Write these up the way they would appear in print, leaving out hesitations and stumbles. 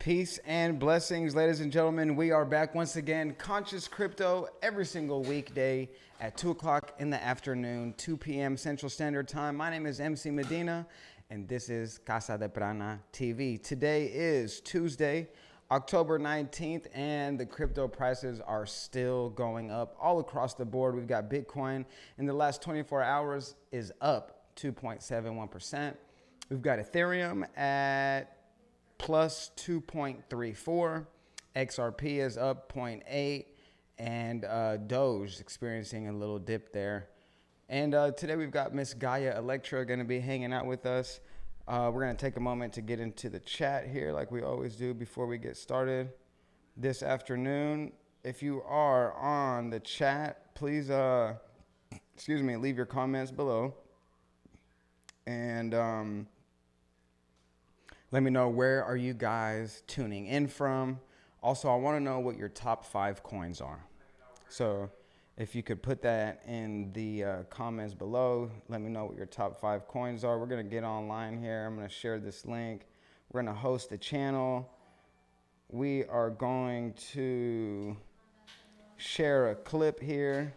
Peace and blessings, ladies and gentlemen. We are back once again, Conscious Crypto, every single weekday at 2 o'clock in the afternoon, 2 p.m. Central Standard Time. My name is MC Medina, and this is Casa de Prana TV. Today is Tuesday, October 19th, and the crypto prices are still going up all across the board. We've got Bitcoin in the last 24 hours is up 2.71%. We've got Ethereum at plus 2.34, XRP is up 0.8, and Doge experiencing a little dip there. And today we've got Miss Gaia Electra going to be hanging out with us. We're going to take a moment to get into the chat here like we always do before we get started this afternoon. If you are on the chat, please, leave your comments below. And let me know, where are you guys tuning in from? Also, I want to know what your top 5 coins are. So if you could put that in the comments below, let me know what your top 5 coins are. We're going to get online here. I'm going to share this link. We're going to host a channel. We are going to share a clip here.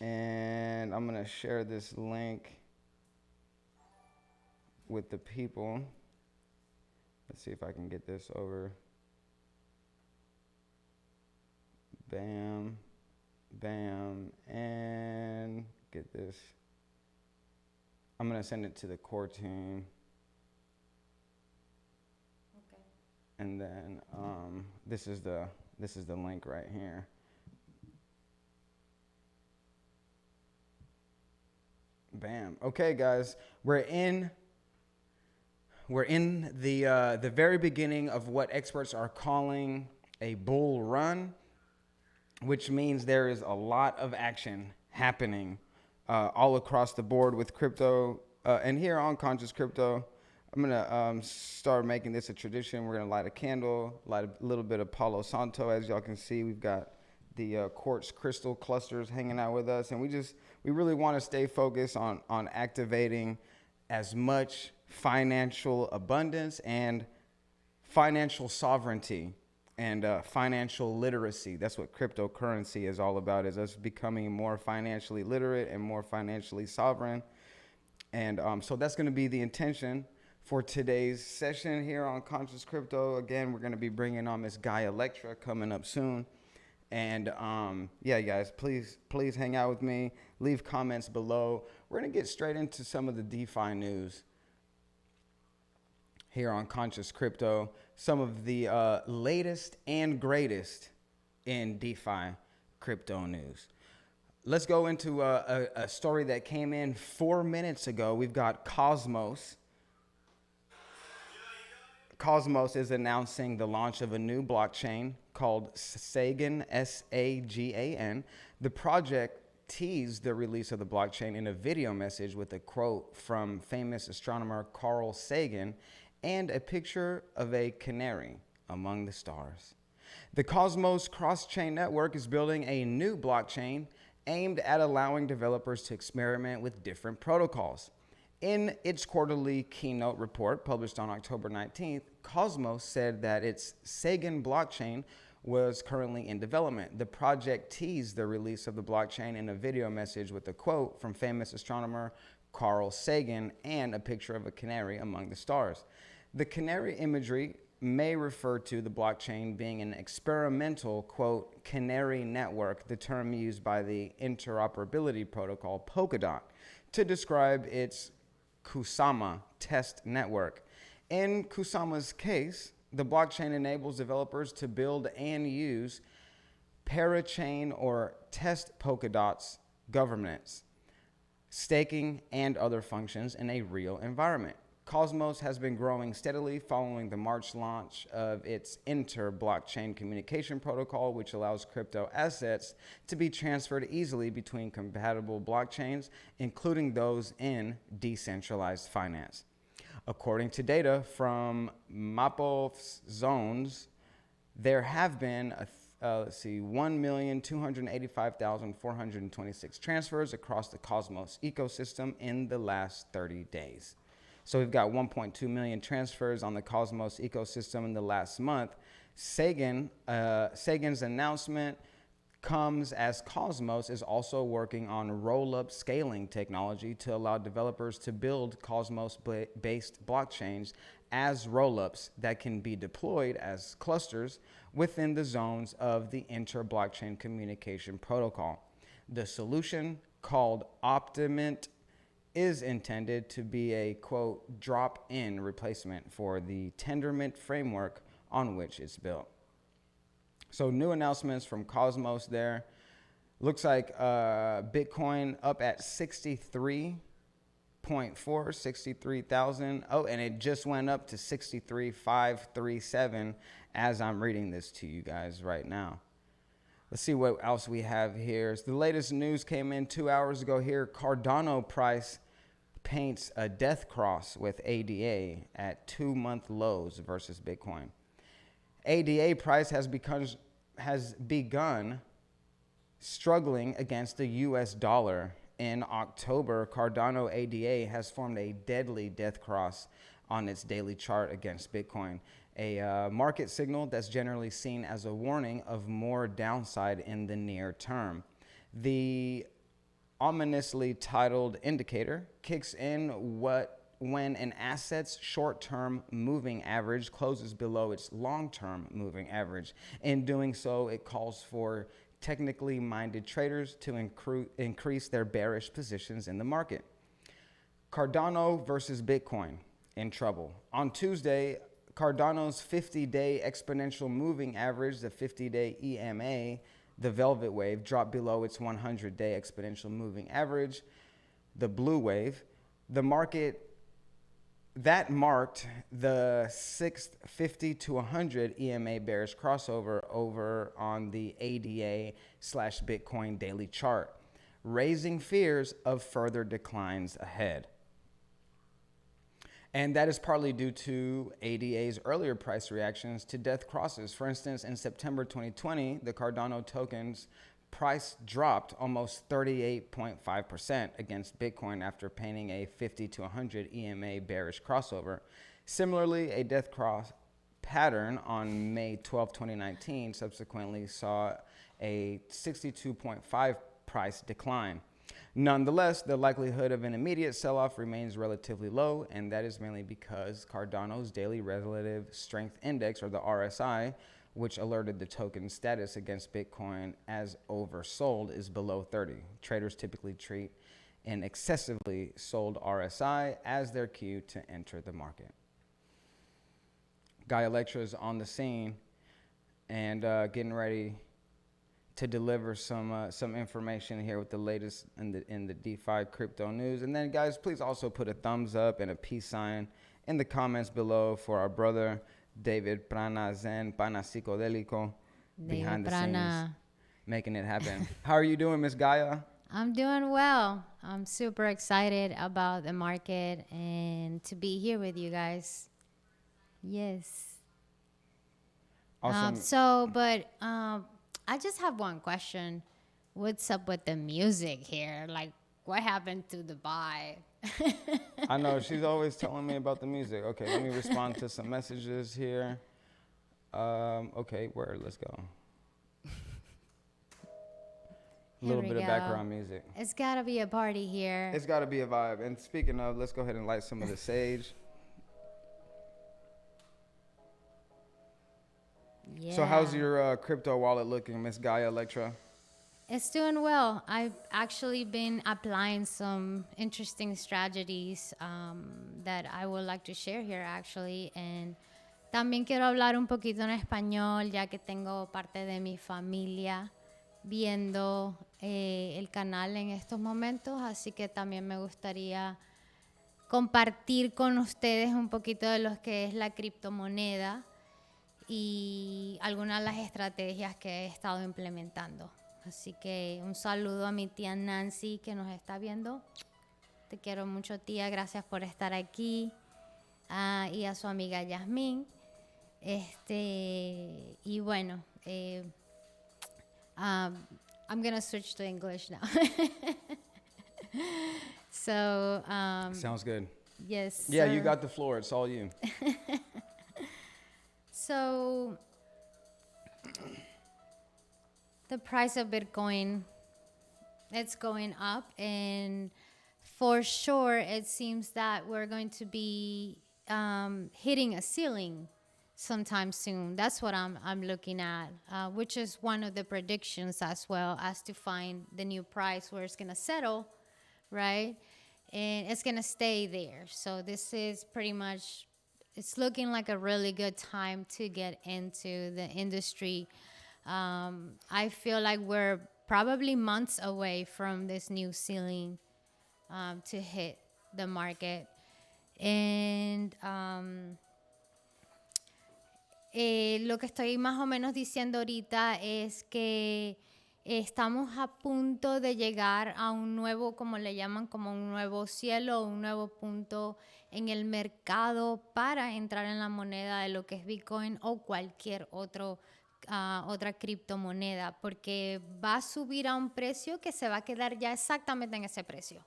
And I'm going to share this link with the people. Let's see if I can get this over. Bam, bam, and get this. I'm gonna send it to the core team. Okay. And then this is the link right here. Bam. Okay, guys, we're in the very beginning of what experts are calling a bull run, which means there is a lot of action happening all across the board with crypto. And here on Conscious Crypto, I'm going to start making this a tradition. We're going to light a candle, light a little bit of Palo Santo. As y'all can see, we've got the quartz crystal clusters hanging out with us. And we really want to stay focused on activating as much financial abundance and financial sovereignty and financial literacy. That's what cryptocurrency is all about, is us becoming more financially literate and more financially sovereign. And so that's going to be the intention for today's session here on Conscious Crypto. Again, we're going to be bringing on Miss Gaia Electra coming up soon. And yeah, guys, please hang out with me. Leave comments below. We're going to get straight into some of the DeFi news here on Conscious Crypto. Some of the latest and greatest in DeFi crypto news. Let's go into a story that came in 4 minutes ago. We've got Cosmos. Cosmos is announcing the launch of a new blockchain called Sagan, S-A-G-A-N. The project teased the release of the blockchain in a video message with a quote from famous astronomer Carl Sagan and a picture of a canary among the stars. The Cosmos cross-chain network is building a new blockchain aimed at allowing developers to experiment with different protocols. In its quarterly keynote report published on October 19th, Cosmos said that its Sagan blockchain was currently in development. The project teased the release of the blockchain in a video message with a quote from famous astronomer Carl Sagan and a picture of a canary among the stars. The canary imagery may refer to the blockchain being an experimental, quote, canary network, the term used by the interoperability protocol Polkadot to describe its Kusama test network. In Kusama's case, the blockchain enables developers to build and use parachain or test Polkadot's governance, staking, and other functions in a real environment. Cosmos has been growing steadily following the March launch of its inter-blockchain communication protocol, which allows crypto assets to be transferred easily between compatible blockchains, including those in decentralized finance. According to data from Mapos Zones, there have been 1,285,426 transfers across the Cosmos ecosystem in the last 30 days. So we've got 1.2 million transfers on the Cosmos ecosystem in the last month. Sagan's announcement comes as Cosmos is also working on roll-up scaling technology to allow developers to build Cosmos-based blockchains as roll-ups that can be deployed as clusters within the zones of the inter-blockchain communication protocol. The solution, called Optimint, is intended to be a, quote, drop-in replacement for the Tendermint framework on which it's built. So new announcements from Cosmos there. Looks like Bitcoin up at 63,000. Oh, and it just went up to 63,537 as I'm reading this to you guys right now. Let's see what else we have here. So the latest news came in 2 hours ago here. Cardano price paints a death cross with ADA at 2-month lows versus Bitcoin. ADA price has begun struggling against the US dollar. In October, Cardano ADA has formed a deadly death cross on its daily chart against Bitcoin, a market signal that's generally seen as a warning of more downside in the near term. The ominously titled indicator kicks in when an asset's short-term moving average closes below its long-term moving average. In doing so, it calls for technically minded traders to increase their bearish positions in the market. Cardano versus Bitcoin in trouble. On Tuesday, Cardano's 50-day exponential moving average, the 50-day EMA, the velvet wave, dropped below its 100-day exponential moving average, the blue wave. That marked the sixth 50 to 100 EMA bearish crossover over on the ADA/Bitcoin daily chart, raising fears of further declines ahead. And that is partly due to ADA's earlier price reactions to death crosses. For instance, in September 2020, the Cardano token's price dropped almost 38.5% against Bitcoin after painting a 50 to 100 EMA bearish crossover. Similarly, a death cross pattern on May 12, 2019 subsequently saw a 62.5 price decline. Nonetheless, the likelihood of an immediate sell-off remains relatively low, and that is mainly because Cardano's Daily Relative Strength Index, or the RSI, which alerted the token's status against Bitcoin as oversold, is below 30. Traders typically treat an excessively sold RSI as their cue to enter the market. Guy Electra is on the scene and getting ready to deliver some information here with the latest in the DeFi crypto news. And then, guys, please also put a thumbs up and a peace sign in the comments below for our brother David Prana Zen Pana Psicodelico behind the scenes, making it happen. How are you doing, Miss Gaia? I'm doing well. I'm super excited about the market and to be here with you guys. Yes. Awesome. I just have one question. What's up with the music here? Like, what happened to the buy? I know, she's always telling me about the music. Okay, let me respond to some messages here. Okay, let's go. A little bit of background music. It's got to be a party here. It's got to be a vibe. And speaking of, let's go ahead and light some of the sage. Yeah. So how's your crypto wallet looking, Miss Gaia Electra? It's doing well. I've actually been applying some interesting strategies that I would like to share here, actually. And también quiero hablar un poquito en español, ya que tengo parte de mi familia viendo el canal en estos momentos. Así que también me gustaría compartir con ustedes un poquito de lo que es la criptomoneda y algunas de las estrategias que he estado implementando. Así que un saludo a mi tía Nancy que nos está viendo. Te quiero mucho, tía. Gracias por estar aquí. Y a su amiga Yasmín. Y bueno, I'm going to switch to English now. Sounds good. Yes, Yeah, you sir. got the floor. It's all you. So the price of Bitcoin, it's going up, and for sure it seems that we're going to be hitting a ceiling sometime soon. That's what I'm looking at, which is one of the predictions as well, as to find the new price where it's going to settle, right? And it's going to stay there. So this is pretty much, it's looking like a really good time to get into the industry. I feel like we're probably months away from this new ceiling to hit the market. And lo que estoy más o menos diciendo ahorita es que estamos a punto de llegar a un nuevo, como le llaman, como un nuevo cielo, un nuevo punto en el mercado para entrar en la moneda de lo que es Bitcoin o cualquier otra criptomoneda, porque va a subir a un precio que se va a quedar ya exactamente en ese precio,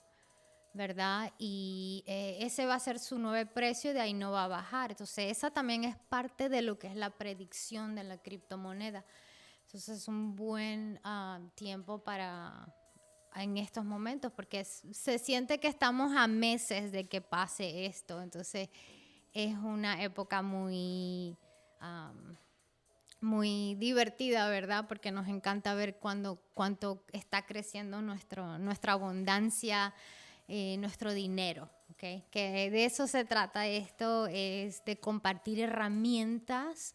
¿verdad? Y ese va a ser su nuevo precio, de ahí no va a bajar. Entonces, esa también es parte de lo que es la predicción de la criptomoneda. Entonces, es un buen tiempo para en estos momentos, porque se siente que estamos a meses de que pase esto. Entonces, es una época muy divertida, ¿verdad? Porque nos encanta ver cuánto está creciendo nuestra abundancia, nuestro dinero, ¿ok? Que de eso se trata esto, es de compartir herramientas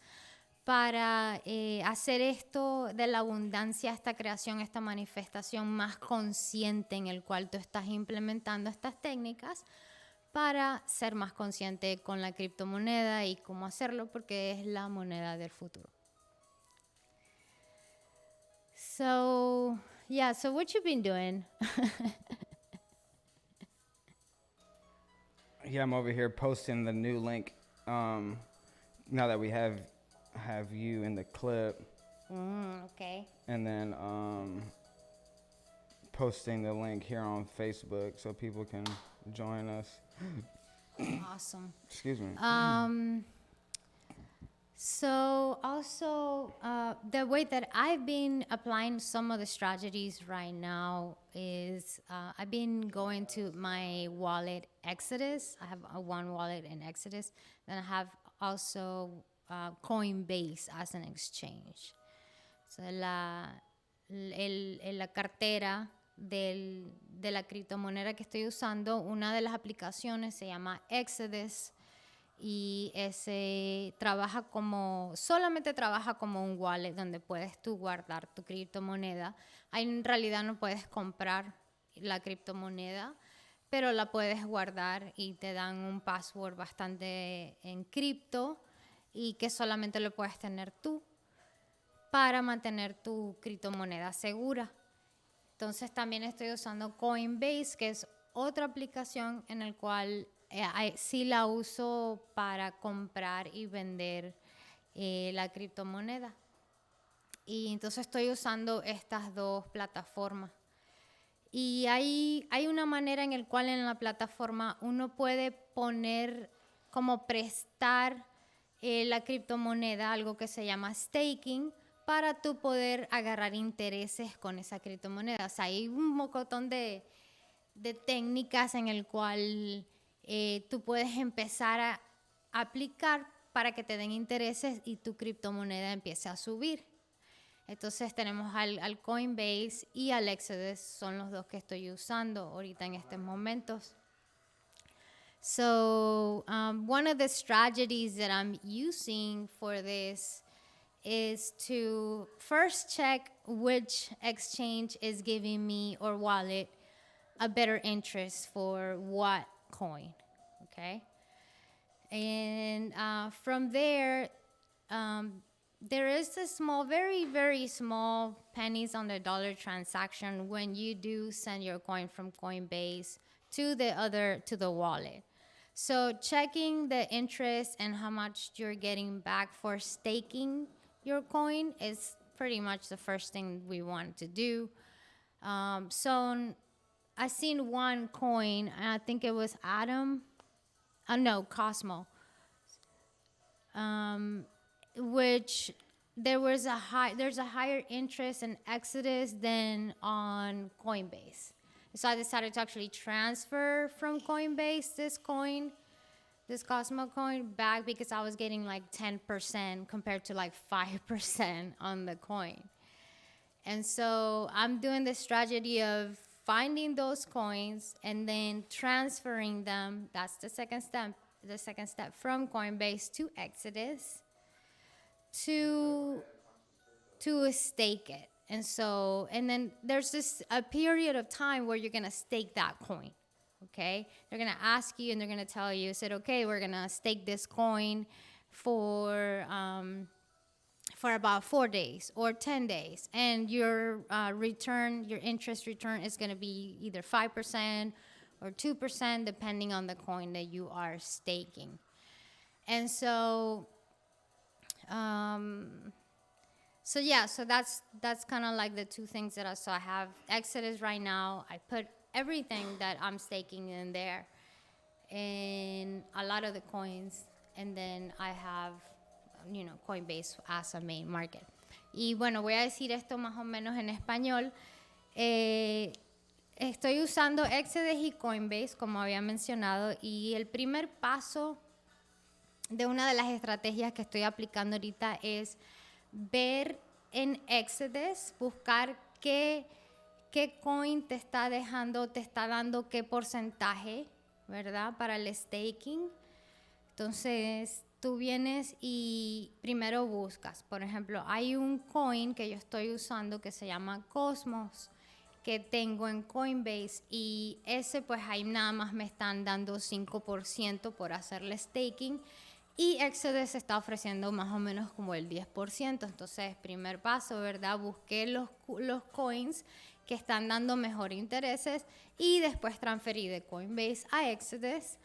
para hacer esto de la abundancia, esta creación, esta manifestación más consciente, en el cual tú estás implementando estas técnicas para ser más consciente con la criptomoneda y cómo hacerlo, porque es la moneda del futuro. So, yeah, so what you been doing? Yeah, I'm over here posting the new link. Now that we have you in the clip, Okay. and then posting the link here on Facebook so people can join us. Awesome. Excuse me. So also, the way that I've been applying some of the strategies right now is I've been going to my wallet Exodus. I have one wallet in Exodus. Then I have also Coinbase as an exchange. So la cartera de la criptomoneda que estoy usando, una de las aplicaciones se llama Exodus. Y ese solamente trabaja como un wallet donde puedes tú guardar tu criptomoneda. Ahí en realidad no puedes comprar la criptomoneda, pero la puedes guardar y te dan un password bastante en cripto y que solamente lo puedes tener tú para mantener tu criptomoneda segura. Entonces también estoy usando Coinbase, que es otra aplicación en el cual sí la uso para comprar y vender la criptomoneda. Y entonces estoy usando estas dos plataformas. Y hay una manera en la cual en la plataforma uno puede poner, como prestar la criptomoneda, algo que se llama staking, para tú poder agarrar intereses con esa criptomoneda. O sea, hay un mocotón de técnicas en el cual tú puedes empezar a aplicar para que te den intereses y tu criptomoneda empiece a subir. Entonces tenemos al Coinbase y al Exodus, son los dos que estoy usando ahorita en estos momentos. So one of the strategies that I'm using for this is to first check which exchange is giving me, or wallet, a better interest for what coin, okay? And from there, there is a small, very, very small pennies on the dollar transaction when you do send your coin from Coinbase to the wallet. So checking the interest and how much you're getting back for staking your coin is pretty much the first thing we want to do. So I seen one coin, and I think it was Atom. No, Cosmo. Which there's a higher interest in Exodus than on Coinbase. So I decided to actually transfer from Coinbase this Cosmo coin back because I was getting like 10% compared to like 5% on the coin. And so I'm doing the strategy of finding those coins and then transferring them. That's the second step. The second step from Coinbase to Exodus to stake it. And then there's a period of time where you're gonna stake that coin. Okay, they're gonna ask you and they're gonna tell you, said, okay, we're gonna stake this coin for about 4 days or 10 days, and your interest return is gonna be either 5% or 2%, depending on the coin that you are staking. And so so that's kind of like the two things that I have Exodus right now. I put everything that I'm staking in there, and a lot of the coins, and then I have Coinbase as a main market. Y bueno, voy a decir esto más o menos en español. Estoy usando Exodus y Coinbase, como había mencionado, y el primer paso de una de las estrategias que estoy aplicando ahorita es ver en Exodus, buscar qué coin te está dando qué porcentaje, ¿verdad? Para el staking. Entonces, tú vienes y primero buscas. Por ejemplo, hay un coin que yo estoy usando que se llama Cosmos, que tengo en Coinbase, y ese pues ahí nada más me están dando 5% por hacerle staking, y Exodus está ofreciendo más o menos como el 10%. Entonces, primer paso, ¿verdad? Busqué los coins que están dando mejor intereses y después transferí de Coinbase a Exodus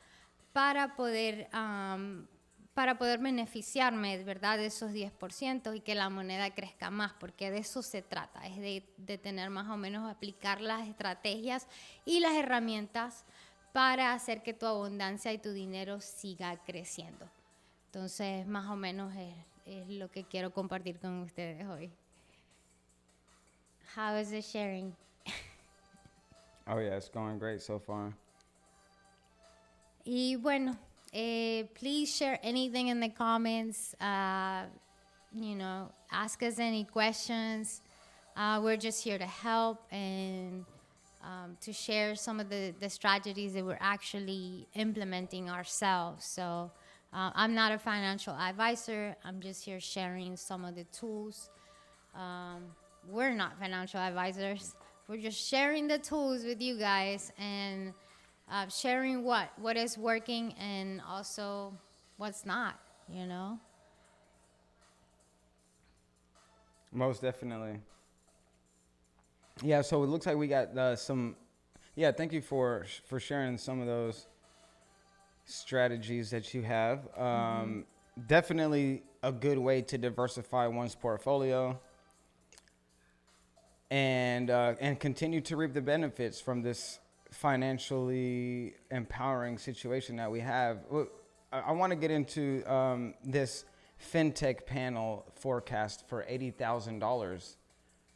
para poder beneficiarme, ¿verdad?, de esos 10% y que la moneda crezca más, porque de eso se trata, es de tener más o menos, aplicar las estrategias y las herramientas para hacer que tu abundancia y tu dinero siga creciendo. Entonces, más o menos es lo que quiero compartir con ustedes hoy. How is the sharing? Oh yeah, it's going great so far. Y bueno, please share anything in the comments. Ask us any questions. We're just here to help and to share some of the strategies that we're actually implementing ourselves. So I'm not a financial advisor. I'm just here sharing some of the tools. We're not financial advisors. We're just sharing the tools with you guys and sharing what is working and also what's not, Most definitely. Yeah, so it looks like we got some. Yeah, thank you for sharing some of those strategies that you have. Definitely a good way to diversify one's portfolio and continue to reap the benefits from this financially empowering situation that we have. I want to get into this fintech panel forecast for $80,000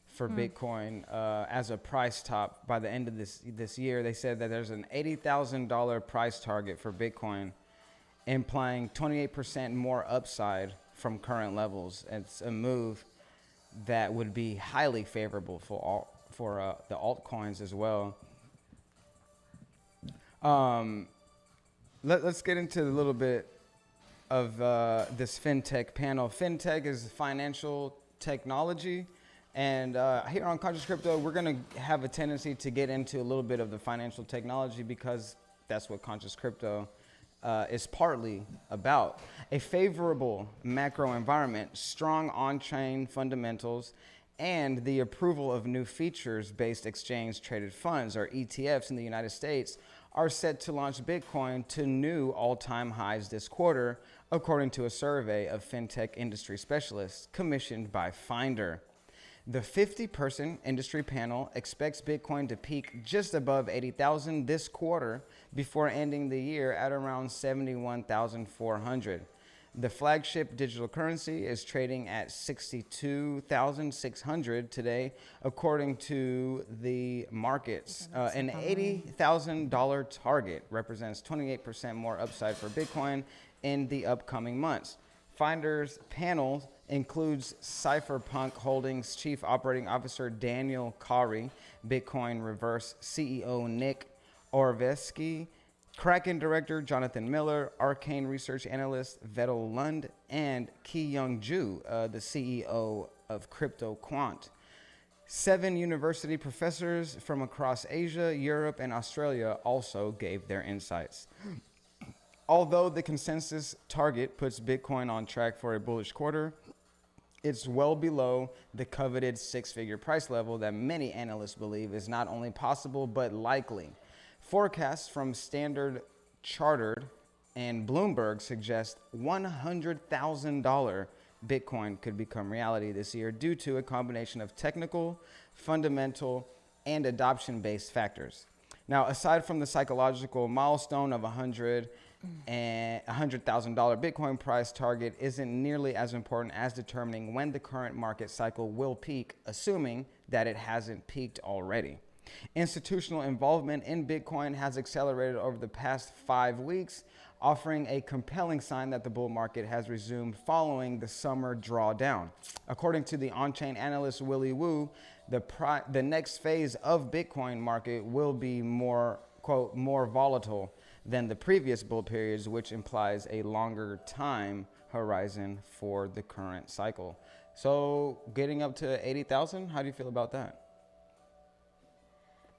for Bitcoin as a price top by the end of this year. They said that there's an $80,000 price target for Bitcoin, implying 28% more upside from current levels. It's a move that would be highly favorable for the altcoins as well. Let's get into a little bit of this fintech panel. Fintech is financial technology. And here on Conscious Crypto, we're going to have a tendency to get into a little bit of the financial technology because that's what Conscious Crypto is partly about. A favorable macro environment, strong on-chain fundamentals, and the approval of new features-based exchange-traded funds, or ETFs, in the United States are set to launch Bitcoin to new all-time highs this quarter, according to a survey of fintech industry specialists commissioned by Finder. The 50-person industry panel expects Bitcoin to peak just above 80,000 this quarter before ending the year at around 71,400. The flagship digital currency is trading at 62,600 today, according to the markets. An $80,000 target represents 28% more upside for Bitcoin in the upcoming months. Finders panel includes Cypherpunk Holdings Chief Operating Officer Daniel Kari, Bitcoin Reverse CEO Nick Orveski, Kraken Director Jonathan Miller, Arcane Research Analyst Vettel Lund, and Ki-Young Ju, the CEO of Crypto Quant. 7 university professors from across Asia, Europe, and Australia also gave their insights. Although the consensus target puts Bitcoin on track for a bullish quarter, it's well below the coveted 6-figure price level that many analysts believe is not only possible but likely. Forecasts from Standard Chartered and Bloomberg suggest $100,000 Bitcoin could become reality this year due to a combination of technical, fundamental, and adoption-based factors. Now, aside from the psychological milestone of $100,000 Bitcoin price target isn't nearly as important as determining when the current market cycle will peak, assuming that it hasn't peaked already. Institutional involvement in Bitcoin has accelerated over the past 5 weeks, offering a compelling sign that the bull market has resumed following the summer drawdown. According to the on-chain analyst Willy Woo, the next phase of Bitcoin market will be more, quote, more volatile than the previous bull periods, which implies a longer time horizon for the current cycle. So getting up to 80,000, how do you feel about that?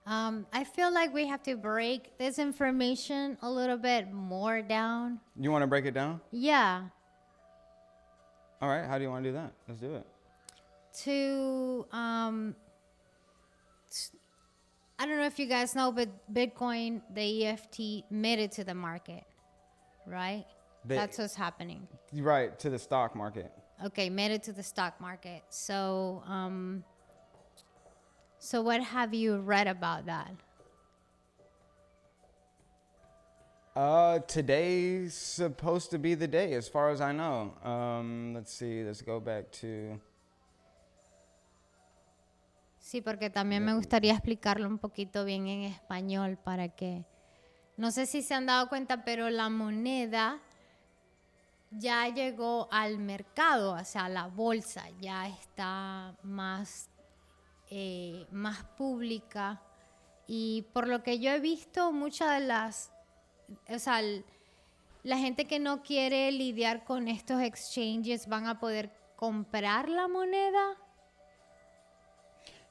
I feel like we have to break this information a little bit more down. You want to break it down? Yeah. All right. How do you want to do that? Let's do it. I don't know if you guys know, but Bitcoin, the EFT, made it to the market, right? That's what's happening. Right, to the stock market. Okay, made it to the stock market. So what have you read about that? Today's supposed to be the day, as far as I know. Let's see, let's go back to... Sí, porque también me gustaría explicarlo un poquito bien en español para que... No sé si se han dado cuenta, pero la moneda ya llegó al mercado, o sea, la bolsa ya está más pública. Y por lo que yo he visto, muchas de las... O sea, la gente que no quiere lidiar con estos exchanges van a poder comprar la moneda.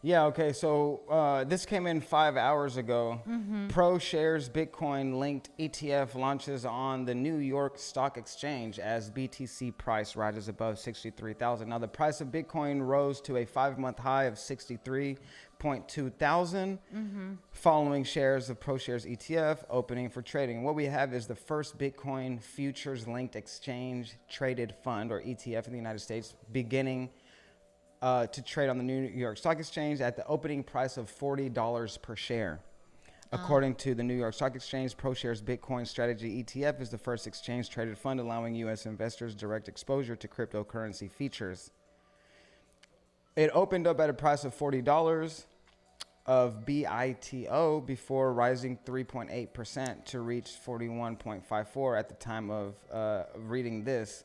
Yeah, okay, so this came in 5 hours ago. ProShares Bitcoin linked ETF launches on the New York Stock Exchange as BTC price rises above 63,000. Now, the price of Bitcoin rose to a 5-month high of 63.2 thousand following shares of ProShares ETF opening for trading. What we have is the first Bitcoin futures linked exchange traded fund, or ETF, in the United States, beginning to trade on the New York Stock Exchange at the opening price of $40 per share. According to the New York Stock Exchange, ProShares Bitcoin Strategy ETF is the first exchange-traded fund allowing U.S. investors direct exposure to cryptocurrency features. It opened up at a price of $40 of BITO before rising 3.8% to reach 41.54 at the time of reading this.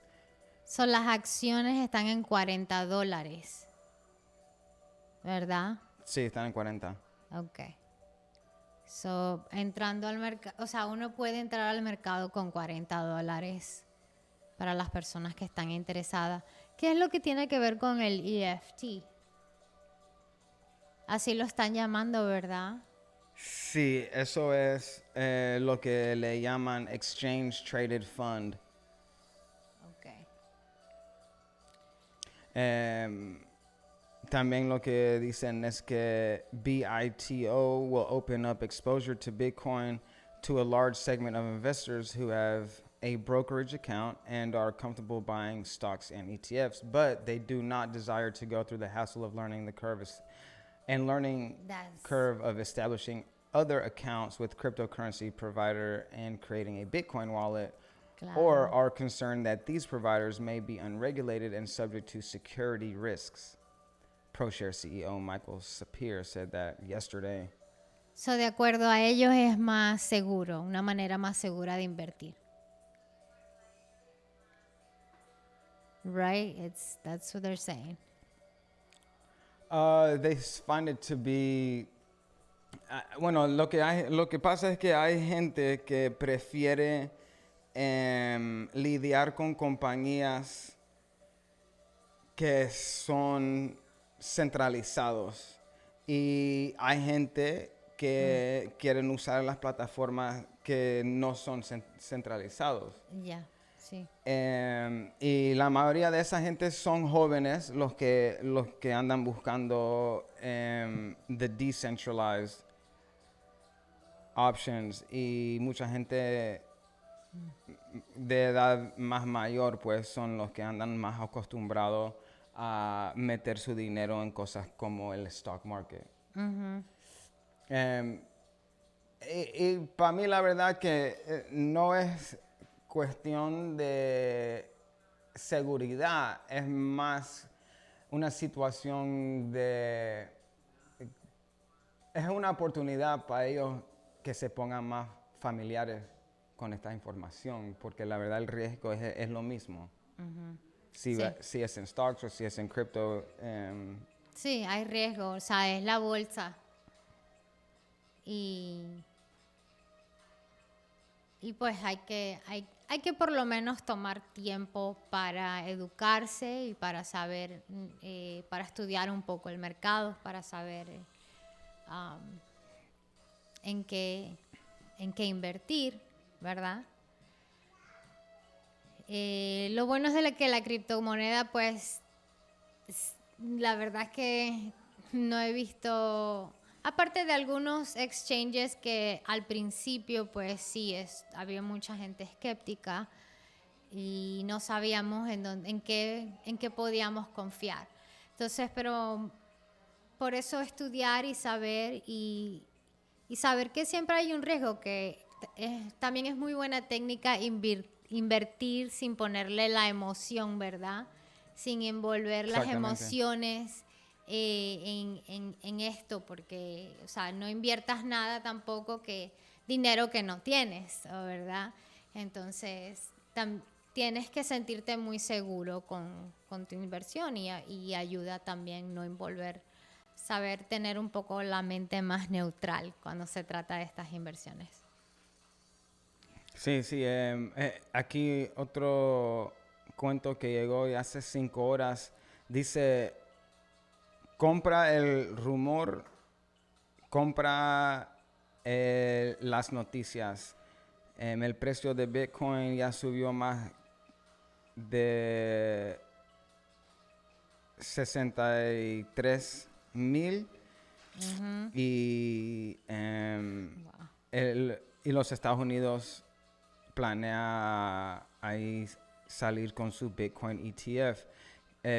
So, las acciones están en $40, ¿verdad? Sí, están en 40. Ok. So, entrando al mercado, o sea, uno puede entrar al mercado con $40 para las personas que están interesadas. ¿Qué es lo que tiene que ver con el EFT? Así lo están llamando, ¿verdad? Sí, eso es lo que le llaman Exchange Traded Fund. También lo que dicen es que BITO will open up exposure to Bitcoin to a large segment of investors who have a brokerage account and are comfortable buying stocks and ETFs, but they do not desire to go through the hassle of learning the curve of establishing other accounts with cryptocurrency provider and creating a Bitcoin wallet, or are concerned that these providers may be unregulated and subject to security risks. ProShare CEO Michael Sapir said that yesterday. So, de acuerdo a ellos es más seguro, una manera más segura de invertir. Right? That's what they're saying. They find it to be bueno, lo que pasa es que hay gente que prefiere lidiar con compañías que son centralizados, y hay gente que quieren usar las plataformas que no son centralizados. Ya, sí. Y la mayoría de esa gente son jóvenes, los que andan buscando the decentralized options, y mucha gente de edad más mayor pues son los que andan más acostumbrados a meter su dinero en cosas como el stock market. Y para mí la verdad que no es cuestión de seguridad, es más una situación es una oportunidad para ellos que se pongan más familiares con esta información, porque la verdad el riesgo es lo mismo. Si es en stocks o si es en cripto. Sí, hay riesgo, o sea, es la bolsa. Y pues hay que por lo menos tomar tiempo para educarse y para saber, para estudiar un poco el mercado, para saber en qué invertir, ¿verdad? Lo bueno es de que la criptomoneda, pues, la verdad es que no he visto, aparte de algunos exchanges que al principio, pues sí, había mucha gente escéptica y no sabíamos en qué podíamos confiar. Entonces, pero por eso estudiar y saber saber que siempre hay un riesgo, que también es muy buena técnica invertir sin ponerle la emoción, ¿verdad? Sin envolver las emociones en esto, porque, o sea, no inviertas nada tampoco dinero que no tienes, ¿verdad? Entonces, tienes que sentirte muy seguro con tu inversión y ayuda también no envolver, saber tener un poco la mente más neutral cuando se trata de estas inversiones. Sí. Aquí otro cuento que llegó hace 5 horas. Dice, compra el rumor, compra las noticias. El precio de Bitcoin ya subió más de 63,000. Y los Estados Unidos planea ahí salir con su Bitcoin ETF.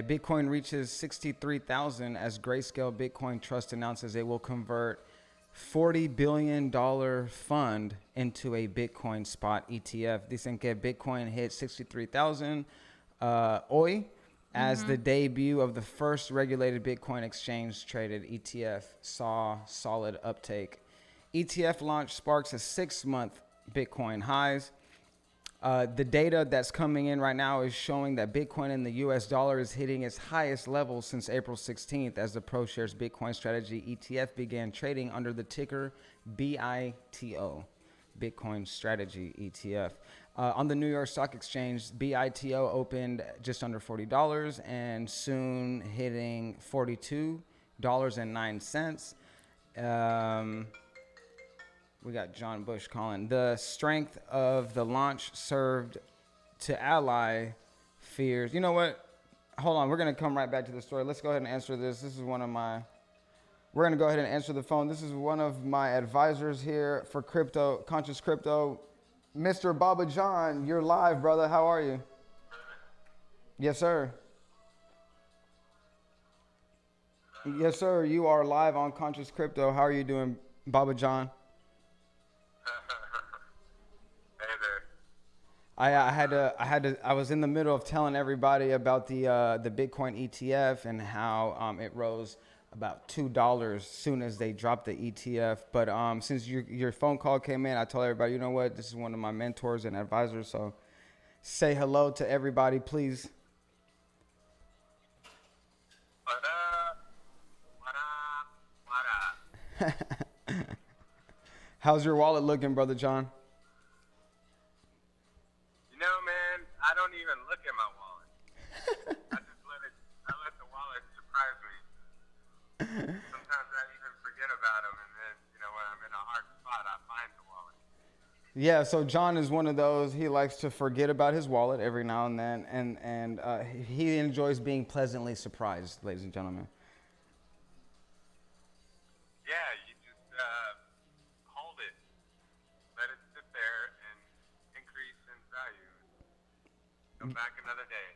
Bitcoin reaches 63,000 as Grayscale Bitcoin Trust announces it will convert $40 billion fund into a Bitcoin spot ETF. Dicen que Bitcoin hit 63,000 hoy as the debut of the first regulated Bitcoin exchange traded ETF saw solid uptake. ETF launch sparks a 6-month Bitcoin highs. The data that's coming in right now is showing that Bitcoin in the US dollar is hitting its highest level since April 16th as the ProShares Bitcoin Strategy ETF began trading under the ticker BITO, Bitcoin Strategy ETF. On the New York Stock Exchange, BITO opened just under $40 and soon hitting $42.09. We got John Bush calling. The strength of the launch served to ally fears. You know what? Hold on. We're going to come right back to the story. Let's go ahead and answer this. We're going to go ahead and answer the phone. This is one of my advisors here for Crypto, Conscious Crypto. Mr. Baba John, you're live, brother. How are you? Yes, sir. Yes, sir. You are live on Conscious Crypto. How are you doing, Baba John? Hey there. I was in the middle of telling everybody about the Bitcoin ETF and how it rose about $2 soon as they dropped the ETF. But since your phone call came in, I told everybody, you know what, this is one of my mentors and advisors. So say hello to everybody, please. What up? What up? What up? How's your wallet looking, Brother John? You know, man, I don't even look at my wallet. I let the wallet surprise me. Sometimes I even forget about them, and then, when I'm in a hard spot, I find the wallet. Yeah, so John is one of those, he likes to forget about his wallet every now and then, and he enjoys being pleasantly surprised, ladies and gentlemen. Yeah, you just hold it. Let it sit there and increase in value. Come back another day.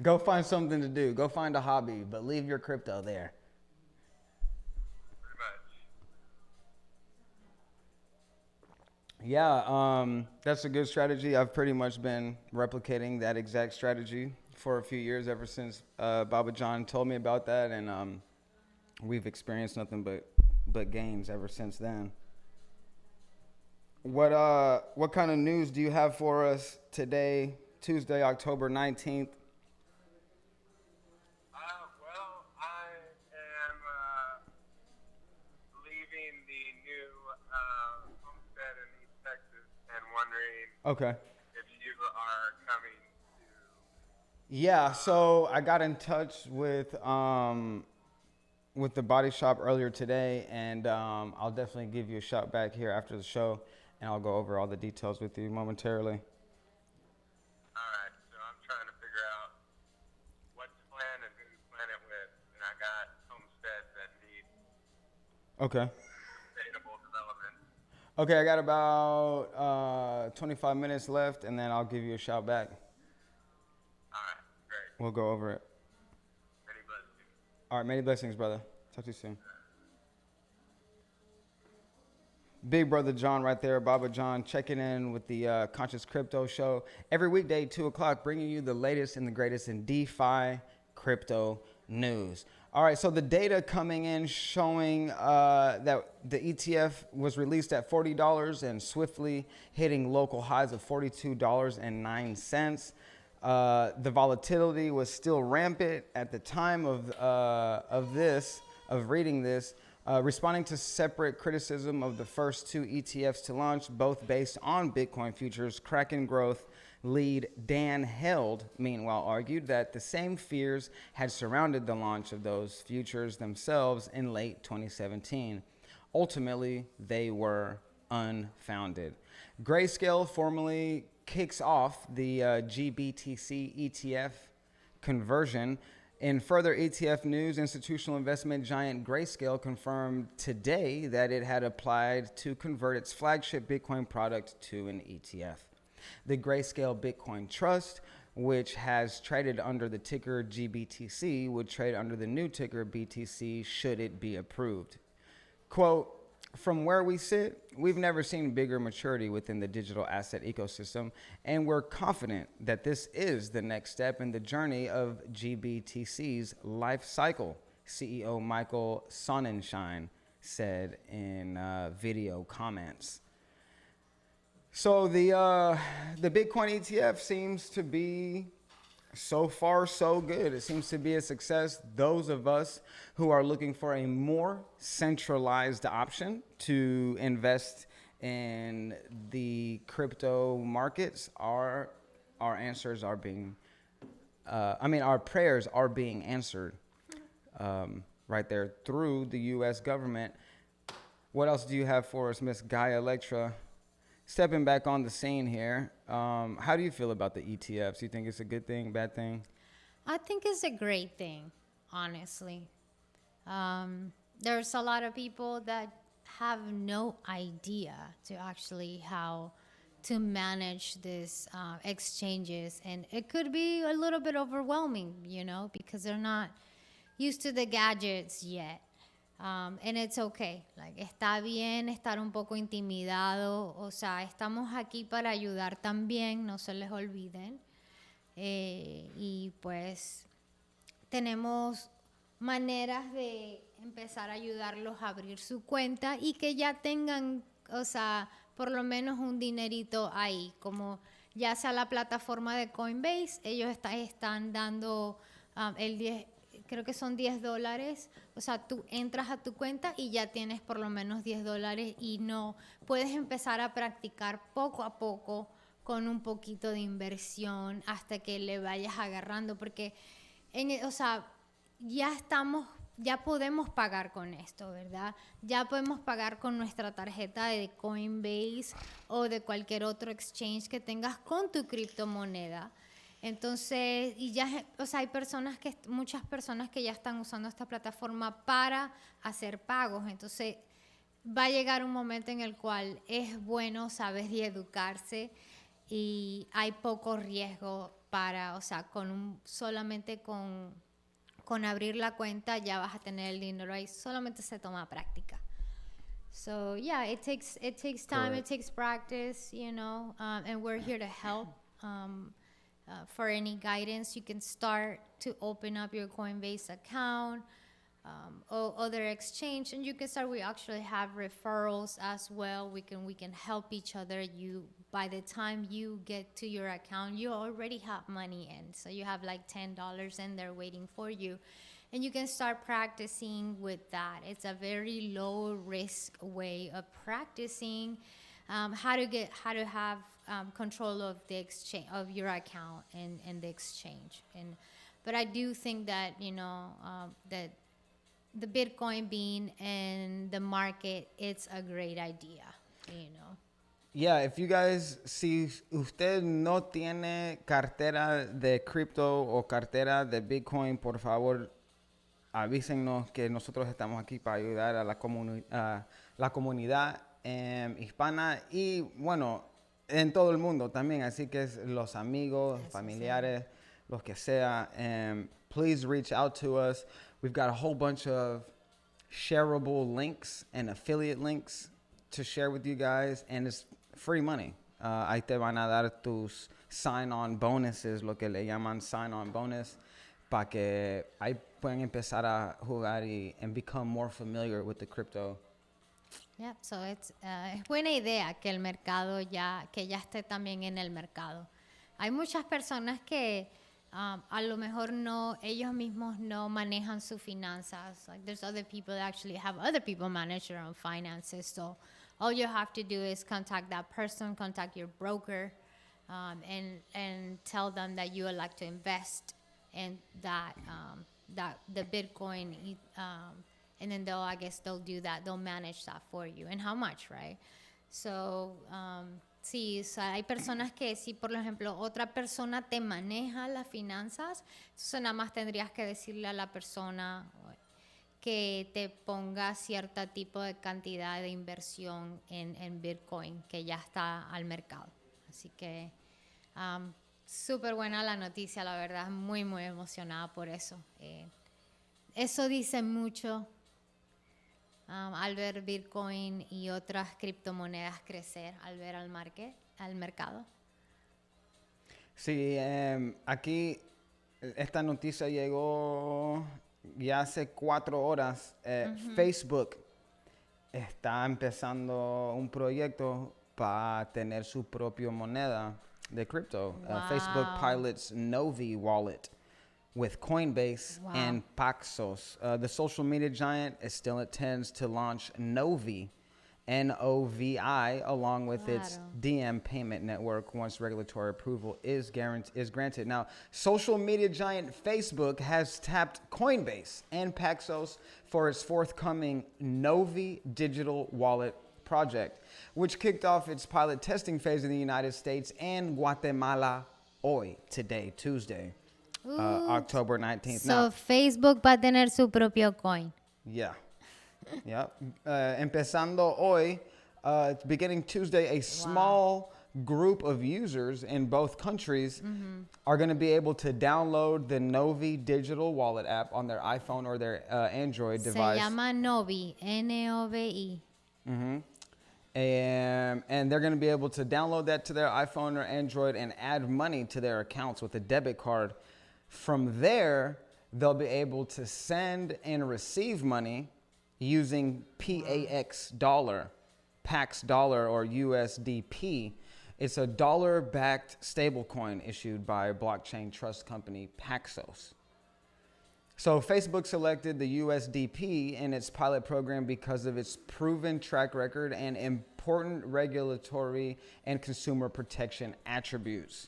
Go find something to do. Go find a hobby, but leave your crypto there. Pretty much. Yeah, that's a good strategy. I've pretty much been replicating that exact strategy for a few years ever since Baba John told me about that, and we've experienced nothing but gains ever since then. What kind of news do you have for us today, Tuesday, October 19th? Well, I am leaving the new homestead in East Texas and wondering Okay. if you are coming to. Yeah, so I got in touch with the body shop earlier today, and I'll definitely give you a shout back here after the show, and I'll go over all the details with you momentarily. All right, so I'm trying to figure out what to plan and who to plan it with, and I got homesteads that need Okay. sustainable development. Okay, I got about 25 minutes left, and then I'll give you a shout back. All right, great. We'll go over it. Many blessings. All right, many blessings, brother. Talk to you soon. Big brother John right there, Baba John, checking in with the Conscious Crypto Show every weekday, 2 o'clock, bringing you the latest and the greatest in DeFi crypto news. All right, so the data coming in showing that the ETF was released at $40 and swiftly hitting local highs of $42.09. The volatility was still rampant at the time of reading this. Responding to separate criticism of the first two ETFs to launch, both based on Bitcoin futures, Kraken Growth lead Dan Held, meanwhile, argued that the same fears had surrounded the launch of those futures themselves in late 2017. Ultimately, they were unfounded. Grayscale formally kicks off the GBTC ETF conversion. In further ETF news, institutional investment giant Grayscale confirmed today that it had applied to convert its flagship Bitcoin product to an ETF. The Grayscale Bitcoin Trust, which has traded under the ticker GBTC, would trade under the new ticker BTC should it be approved. Quote, "From where we sit, we've never seen bigger maturity within the digital asset ecosystem, and we're confident that this is the next step in the journey of GBTC's life cycle," CEO Michael Sonnenschein said in video comments. So the Bitcoin ETF seems to be so far so good. It seems to be a success. Those of us who are looking for a more centralized option to invest in the crypto markets, our answers are being, our prayers are being answered right there through the U.S. government. What else do you have for us, Miss Gaia Electra? Stepping back on the scene here, how do you feel about the ETFs? You think it's a good thing, bad thing? I think it's a great thing, honestly. There's a lot of people that have no idea to actually how to manage this exchanges, and it could be a little bit overwhelming, because they're not used to the gadgets yet. And it's okay, like está bien estar un poco intimidado, o sea, estamos aquí para ayudar también, no se les olviden. Y pues tenemos maneras de empezar a ayudarlos a abrir su cuenta y que ya tengan, o sea, por lo menos un dinerito ahí, como ya sea la plataforma de Coinbase, ellos están dando creo que son $10, o sea, tú entras a tu cuenta y ya tienes por lo menos $10 y no puedes empezar a practicar poco a poco con un poquito de inversión hasta que le vayas agarrando, porque o sea, ya podemos pagar con esto, ¿verdad? Ya podemos pagar con nuestra tarjeta de Coinbase o de cualquier otro exchange que tengas con tu criptomoneda. Entonces, y ya, o sea, hay muchas personas que ya están usando esta plataforma para hacer pagos. Entonces, va a llegar un momento en el cual es bueno saber y educarse, y hay poco riesgo o sea, solamente con abrir la cuenta ya vas a tener el dinero ahí, solamente se toma práctica. So yeah, it takes time, Correct. it takes practice, and we're here to help. For any guidance, you can start to open up your Coinbase account or other exchange, and you can start. We actually have referrals as well. We can help each other. By the time you get to your account, you already have money in, so you have like $10 in there waiting for you, and you can start practicing with that. It's a very low risk way of practicing how to have control of the exchange of your account and the exchange. But I do think that that the Bitcoin being in the market, it's a great idea. Yeah, if you guys, si usted no tiene cartera de cripto o cartera de Bitcoin, por favor, avísennos que nosotros estamos aquí para ayudar a la comunidad hispana y, bueno, en todo el mundo también. Así que los amigos, familiares, los que sea, please reach out to us. We've got a whole bunch of shareable links and affiliate links to share with you guys, and it's free money. Ahí te van a dar tus sign-on bonuses, lo que le llaman sign-on bonus, para que ahí puedan empezar a jugar and become more familiar with the crypto. Yeah, so es buena idea que el mercado que ya esté también en el mercado. Hay muchas personas que a lo mejor ellos mismos no manejan sus finanzas. Like there's other people that actually have other people manage their own finances. So all you have to do is contact that person, contact your broker, and tell them that you would like to invest in that the Bitcoin, and then they'll do that. They'll manage that for you. And how much, right? So sí, o sea, hay personas que si por ejemplo otra persona te maneja las finanzas, entonces nada más tendrías que decirle a la persona que te ponga cierto tipo de cantidad de inversión en Bitcoin que ya está al mercado. Así que súper buena la noticia, la verdad, muy emocionada por eso. Eso dice mucho al ver Bitcoin y otras criptomonedas crecer, al ver al mercado. Sí, aquí esta noticia llegó ya hace 4 horas. Facebook está empezando un proyecto para tener su propia moneda de cripto. Wow. Facebook pilots Novi wallet with Coinbase and Paxos. The social media giant still intends to launch Novi, N-O-V-I, along with its DM payment network once regulatory approval is granted. Now, social media giant Facebook has tapped Coinbase and Paxos for its forthcoming Novi digital wallet project, which kicked off its pilot testing phase in the United States and Guatemala today, Tuesday, October 19th. So Facebook va a tener su propio coin. Yeah. Yep. Empezando hoy, beginning Tuesday, a small group of users in both countries are going to be able to download the Novi digital wallet app on their iPhone or their Android Se device. llama Novi, Novi. And they're going to be able to download that to their iPhone or Android and add money to their accounts with a debit card. From there, they'll be able to send and receive money using PAX dollar, or USDP. It's a dollar-backed stablecoin issued by blockchain trust company Paxos. So Facebook selected the USDP in its pilot program because of its proven track record and important regulatory and consumer protection attributes.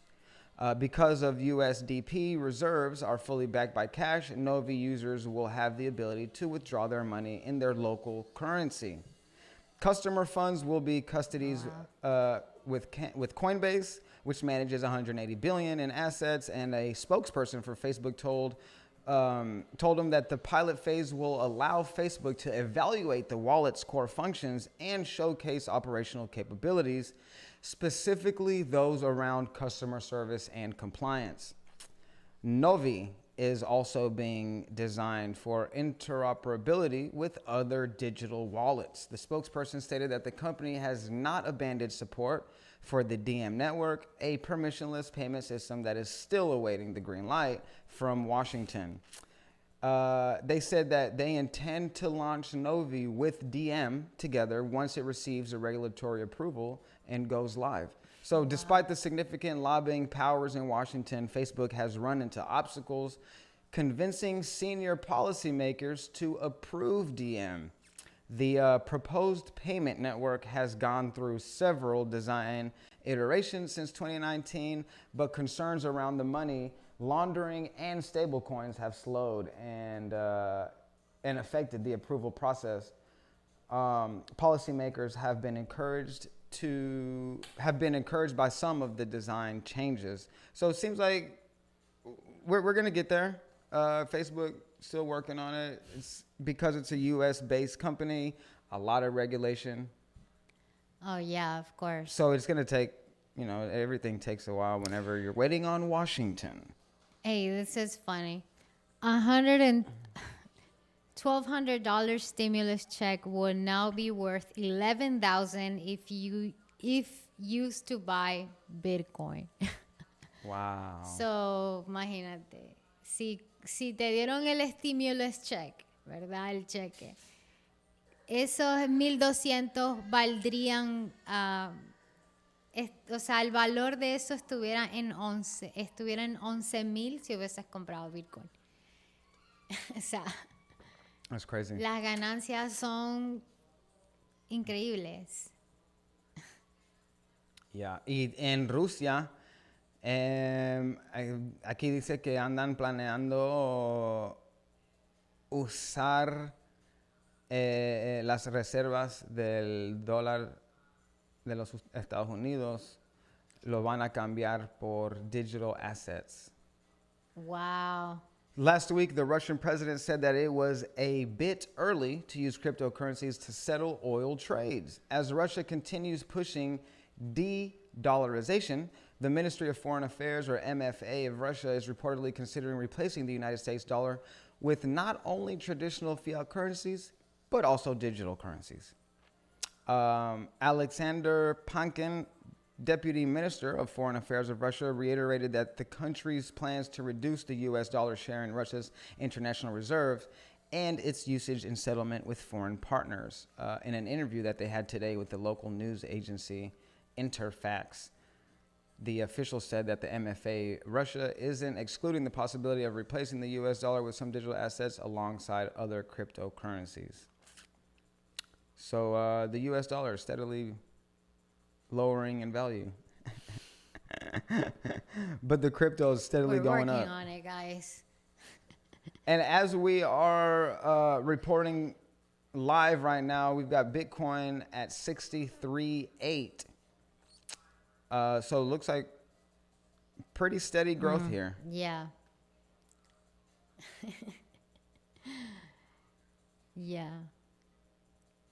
Because of USDP reserves are fully backed by cash, Novi users will have the ability to withdraw their money in their local currency. Customer funds will be custodied with Coinbase, which manages 180 billion in assets, and a spokesperson for Facebook told them that the pilot phase will allow Facebook to evaluate the wallet's core functions and showcase operational capabilities, specifically those around customer service and compliance. Novi is also being designed for interoperability with other digital wallets. The spokesperson stated that the company has not abandoned support for the DM network, a permissionless payment system that is still awaiting the green light from Washington. They said that they intend to launch Novi with DM together once it receives a regulatory approval and goes live. So despite the significant lobbying powers in Washington, Facebook has run into obstacles convincing senior policymakers to approve DM. The proposed payment network has gone through several design iterations since 2019, but concerns around the money laundering and stablecoins have slowed and affected the approval process. Policymakers have been encouraged by some of the design changes. So it seems like we're going to get there. Facebook still working on it. It's because it's a US based company, a lot of regulation. Oh, yeah, of course. So it's going to take, everything takes a while whenever you're waiting on Washington. Hey, this is funny. $1,200 stimulus check will now be worth $11,000 if used to buy Bitcoin. Wow. So, imagínate, si te dieron el stimulus check, ¿verdad? El cheque. Esos 1,200 valdrían, o sea, el valor de eso estuviera en 11,000 si hubieses comprado Bitcoin. O sea, that's crazy. Las ganancias son increíbles. Yeah. Y en Rusia, aquí dice que andan planeando usar las reservas del dólar de los Estados Unidos, lo van a cambiar por digital assets. Wow. Last week, the Russian president said that it was a bit early to use cryptocurrencies to settle oil trades. As Russia continues pushing de-dollarization, the Ministry of Foreign Affairs, or MFA, of Russia is reportedly considering replacing the United States dollar with not only traditional fiat currencies, but also digital currencies. Alexander Pankin, Deputy Minister of Foreign Affairs of Russia, reiterated that the country's plans to reduce the U.S. dollar share in Russia's international reserves and its usage in settlement with foreign partners. In an interview that they had today with the local news agency Interfax, the official said that the MFA Russia isn't excluding the possibility of replacing the U.S. dollar with some digital assets alongside other cryptocurrencies. So the U.S. dollar is steadily lowering in value. But the crypto is steadily going up. We're working on it, guys. And as we are reporting live right now, we've got Bitcoin at 63.8. So it looks like pretty steady growth here. Yeah. Yeah.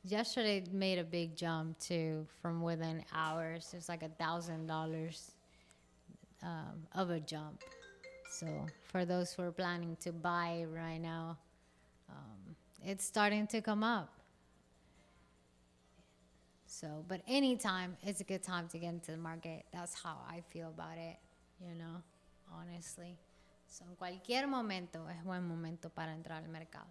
yesterday it made a big jump too from within hours. It's like $1,000 of a jump. So for those who are planning to buy right now, it's starting to come up. So, but anytime, it's a good time to get into the market. That's how I feel about it, honestly. So, en cualquier momento es buen momento para entrar al mercado.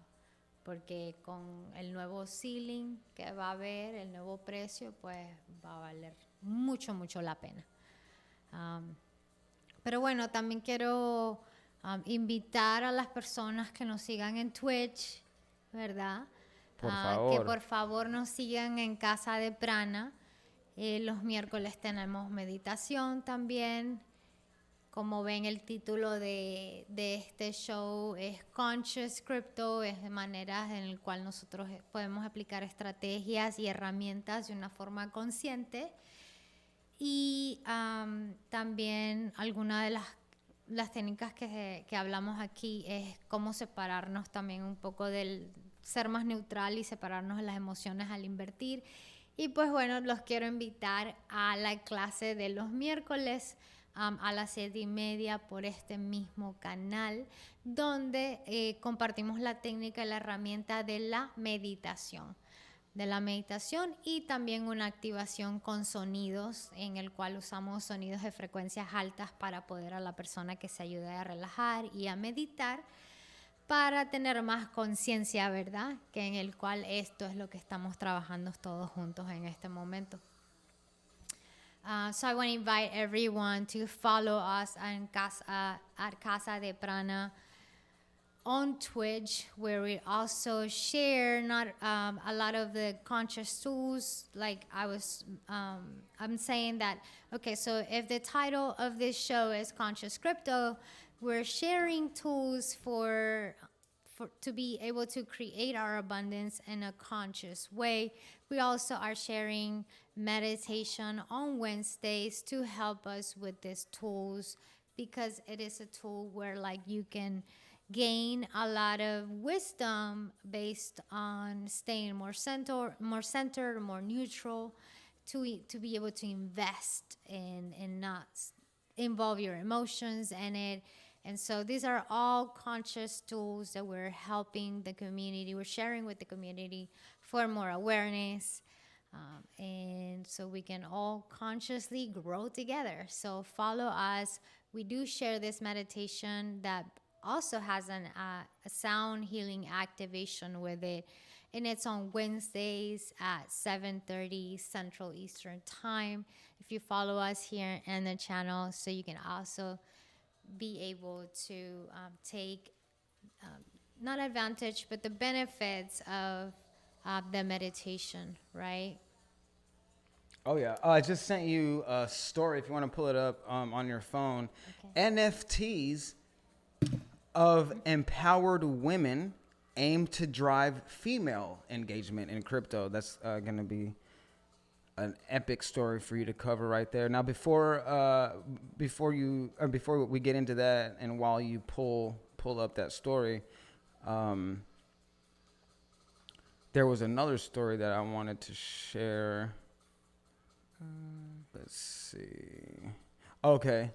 Porque con el nuevo ceiling que va a haber, el nuevo precio, pues va a valer mucho, mucho la pena. Pero bueno, también quiero invitar a las personas que nos sigan en Twitch, ¿verdad? Por favor. Que por favor nos sigan en Casa de Prana. Los miércoles tenemos meditación también. Como ven, el título de este show es Conscious Crypto, es de maneras en el cual nosotros podemos aplicar estrategias y herramientas de una forma consciente. Y también alguna de las técnicas que hablamos aquí es cómo separarnos también un poco del ser más neutral y separarnos de las emociones al invertir. Y pues bueno, los quiero invitar a la clase de los miércoles a las 7:30 por este mismo canal, donde compartimos la técnica y la herramienta de la meditación. Y también una activación con sonidos, en el cual usamos sonidos de frecuencias altas para poder a la persona que se ayude a relajar y a meditar, para tener más conciencia, ¿verdad? Que en el cual esto es lo que estamos trabajando todos juntos en este momento. So I want to invite everyone to follow us at Casa de Prana on Twitch, where we also share not a lot of the conscious tools. Like I'm saying that, okay, so if the title of this show is Conscious Crypto, we're sharing tools to be able to create our abundance in a conscious way. We also are sharing meditation on Wednesdays to help us with these tools, because it is a tool where you can gain a lot of wisdom based on staying more centered, more neutral, to be able to invest and not involve your emotions in it. And so these are all conscious tools that we're helping the community, we're sharing with the community for more awareness, and so we can all consciously grow together. So follow us. We do share this meditation that also has a sound healing activation with it, and it's on Wednesdays at 7:30 Central Eastern Time. If you follow us here in the channel, so you can also be able to take not advantage, but the benefits of the meditation, right? Oh, yeah. I just sent you a story, if you want to pull it up on your phone. Okay. NFTs of empowered women aim to drive female engagement in crypto. That's going to be an epic story for you to cover right there. Now, before we get into that, and while you pull up that story, there was another story that I wanted to share. Let's see. Okay,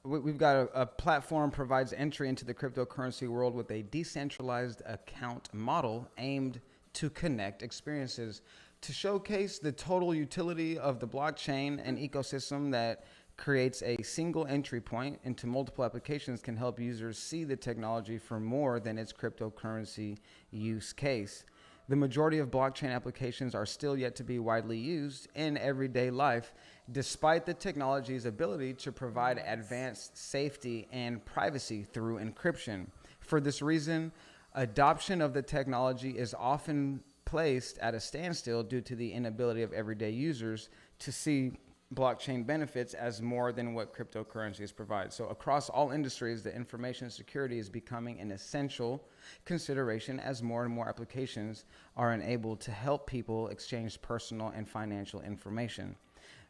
we've got a platform provides entry into the cryptocurrency world with a decentralized account model aimed to connect experiences. To showcase the total utility of the blockchain, an ecosystem that creates a single entry point into multiple applications can help users see the technology for more than its cryptocurrency use case. The majority of blockchain applications are still yet to be widely used in everyday life, despite the technology's ability to provide advanced safety and privacy through encryption. For this reason, adoption of the technology is often placed at a standstill due to the inability of everyday users to see blockchain benefits as more than what cryptocurrencies provide. So across all industries, the information security is becoming an essential consideration as more and more applications are enabled to help people exchange personal and financial information.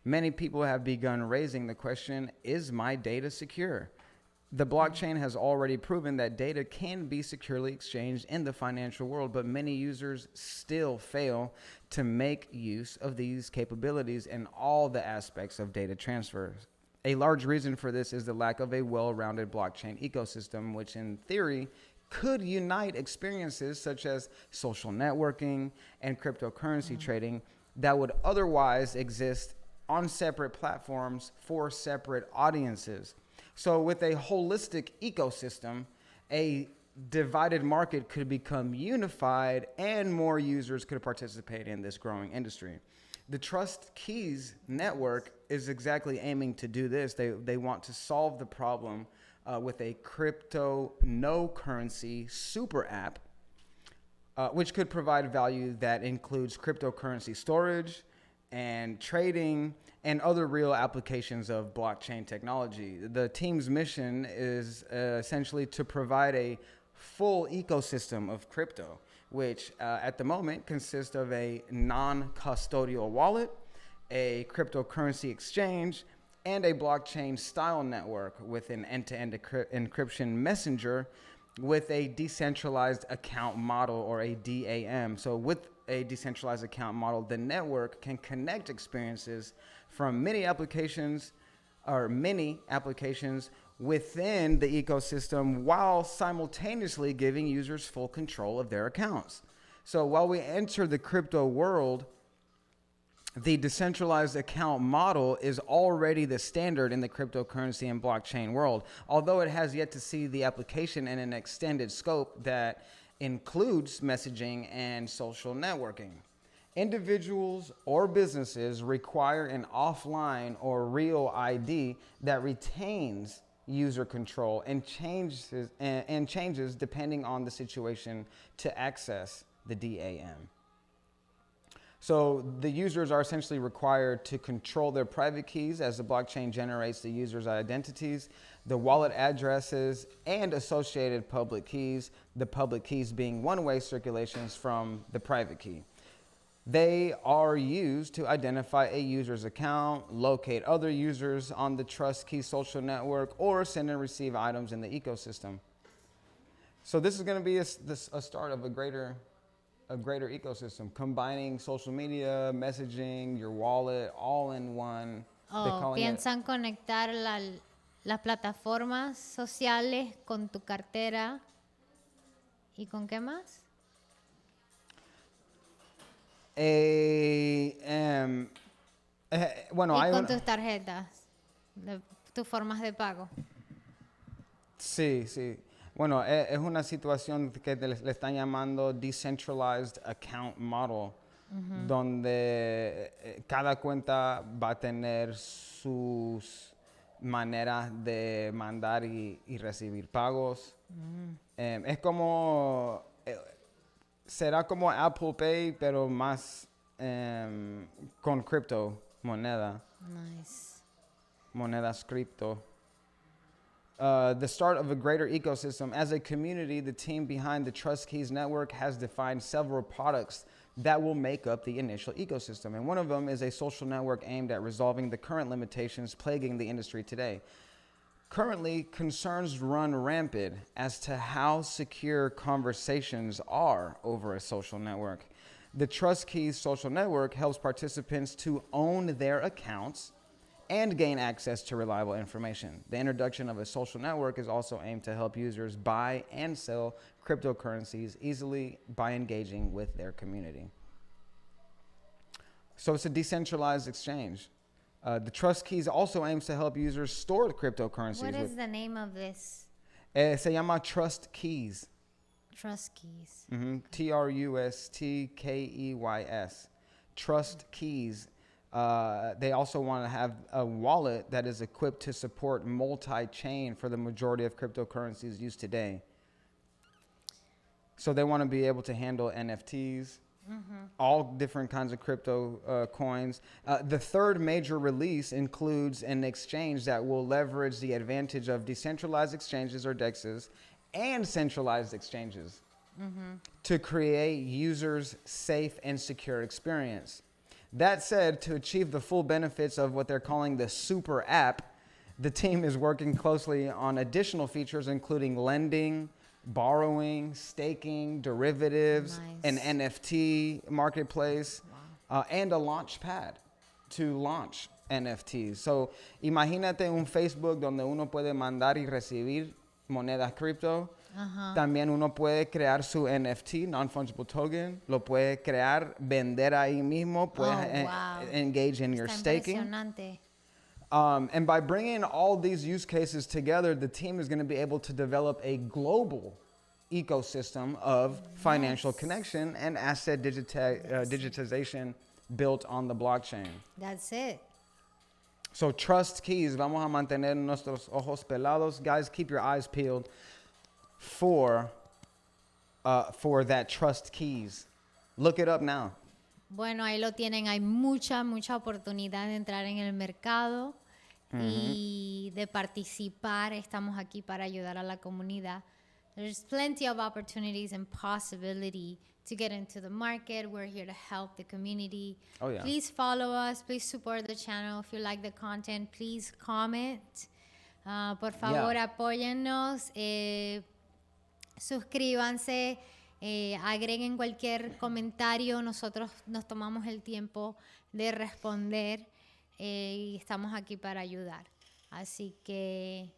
Many people have begun raising the question, is my data secure? The blockchain has already proven that data can be securely exchanged in the financial world, but many users still fail to make use of these capabilities in all the aspects of data transfer. A large reason for this is the lack of a well-rounded blockchain ecosystem, which in theory could unite experiences such as social networking and cryptocurrency trading that would otherwise exist on separate platforms for separate audiences. So with a holistic ecosystem, a divided market could become unified and more users could participate in this growing industry. The TrustKeys network is exactly aiming to do this. They want to solve the problem with a crypto no currency super app, which could provide value that includes cryptocurrency storage and trading and other real applications of blockchain technology. The team's mission is essentially to provide a full ecosystem of crypto, which at the moment consists of a non-custodial wallet, a cryptocurrency exchange, and a blockchain style network with an end-to-end encryption messenger with a decentralized account model, or a DAM. So with a decentralized account model, the network can connect experiences from many applications within the ecosystem while simultaneously giving users full control of their accounts. So while we enter the crypto world, the decentralized account model is already the standard in the cryptocurrency and blockchain world, although it has yet to see the application in an extended scope that includes messaging and social networking. Individuals or businesses require an offline or real ID that retains user control and changes depending on the situation to access the DAM. So the users are essentially required to control their private keys as the blockchain generates the user's identities, the wallet addresses, and associated public keys, the public keys being one-way circulations from the private key. They are used to identify a user's account, locate other users on the TrustKeys social network, or send and receive items in the ecosystem. So this is going to be a start of a greater ecosystem, combining social media, messaging, your wallet, all in one. Piensan conectar las plataformas sociales con tu cartera y con qué más? Bueno, y con tus tarjetas, tus formas de pago. Sí, sí. Bueno, es una situación que le están llamando Decentralized Account Model, donde cada cuenta va a tener sus maneras de mandar y recibir pagos. Es como, será como Apple Pay, pero más con criptomoneda. Nice. Monedas cripto. The start of a greater ecosystem. As a community, the team behind the TrustKeys network has defined several products that will make up the initial ecosystem. And one of them is a social network aimed at resolving the current limitations plaguing the industry today. Currently, concerns run rampant as to how secure conversations are over a social network. The TrustKeys social network helps participants to own their accounts and gain access to reliable information. The introduction of a social network is also aimed to help users buy and sell cryptocurrencies easily by engaging with their community. So it's a decentralized exchange. The TrustKeys also aims to help users store cryptocurrencies. What is the name of this? Se llama TrustKeys. TrustKeys. TrustKeys. TrustKeys. They also want to have a wallet that is equipped to support multi-chain for the majority of cryptocurrencies used today. So they want to be able to handle NFTs, all different kinds of crypto coins. The third major release includes an exchange that will leverage the advantage of decentralized exchanges or DEXs and centralized exchanges to create users' safe and secure experience. That said, to achieve the full benefits of what they're calling the super app, The team is working closely on additional features, including lending, borrowing, staking, derivatives, an Nice. NFT marketplace, and a launch pad to launch NFTs. So, imagínate un Facebook donde uno puede mandar y recibir monedas cripto. También uno puede crear su NFT, non-fungible token. Lo puede crear, vender ahí mismo. Puede Wow. engage in your Está staking. impresionante. And by bringing all these use cases together, the team is going to be able to develop a global ecosystem of financial connection and asset digitization built on the blockchain. That's it. So TrustKeys, vamos a mantener nuestros ojos pelados. Guys, keep your eyes peeled for that TrustKeys. Look it up now. Bueno, ahí lo tienen. Hay mucha oportunidad de entrar en el mercado y de participar. Estamos aquí para ayudar a la comunidad. There's plenty of opportunities and possibility to get into the market. We're here to help the community. Oh, yeah. Please follow us. Please support the channel. If you like the content, please comment. Por favor, apóyennos. Suscríbanse. Agreguen cualquier comentario. Nosotros nos tomamos el tiempo de responder y estamos aquí para ayudar. Así que